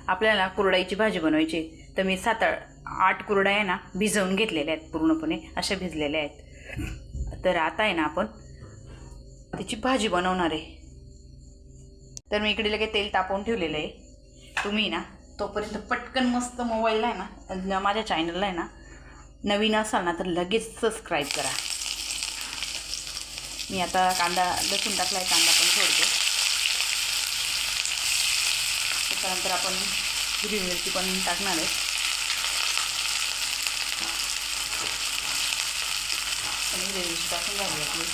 आपल्याला कुरडईची भाजी बनवायची, तर मी 7-8 कुरडया ना भिजवून घेतलेल्या आहेत, पूर्णपणे अशा भिजलेल्या आहेत. तर आता आहे ना आपण त्याची भाजी बनवणार आहे. तर मी इकडे लगेच तेल तापवून ठेवलेलं आहे. तुम्ही ना तोपर्यंत पटकन मस्त मोबाईलला आहे ना माझ्या चॅनलला आहे ना नवीन असाल ना तर लगेच सबस्क्राईब करा. मी आता कांदा लसूण टाकला आहे, कांदा पण सोडते. त्यानंतर आपण हिरवी मिरची पण टाकणार आहे. हिरवी मिरची टाकून झाली आपली.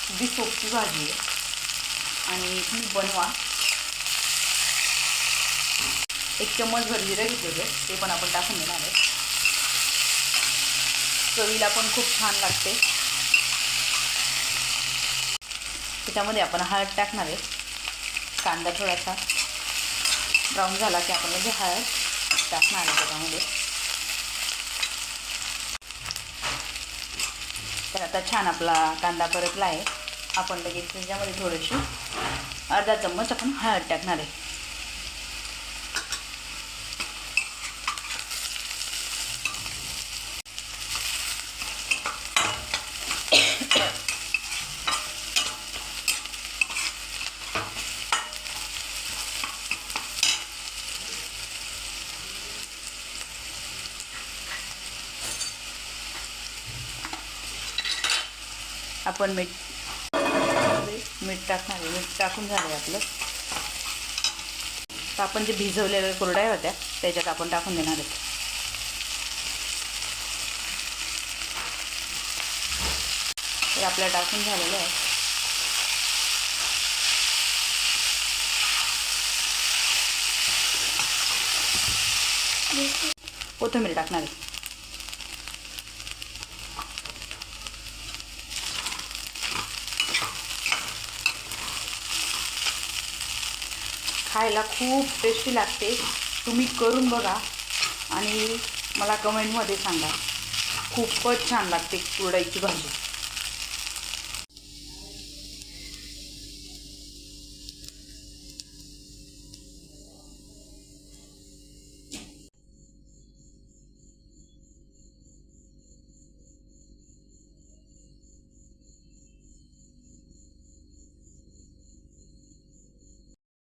अगदी सोपी भाजी आहे आणि तुम्ही बनवा. 1 चम्मचभर जिरं घेतलेले ते पण आपण टाकून देणार आहे. चवीला पण खूप छान लागते. त्याच्यामध्ये आपण हळद टाकणार आहे. कांदा थोडासा ब्राऊन झाला की आपण म्हणजे हळद टाकणार आहे त्याच्यामध्ये. तर आता छान आपला कांदा परतला आहे. आपण लगेच त्याच्यामध्ये थोडीशी अर्धा चम्मच आपण हळद टाकणार आहे. आपण मीठ टाकणार आहे. मीठ टाकून झालं आहे आपलं. तर आपण जे भिजवलेल्या कुरडया होत्या त्याच्यात आपण टाकून देणार आहे. तर आपल्या टाकून झालेलं आहे. कोथिंबीर टाकणार आहे. खायला खूप टेस्टी लागते. तुम्ही करून बघा आणि मला कमेंटमध्ये सांगा. खूपच छान लागते कुरडईची भाजी.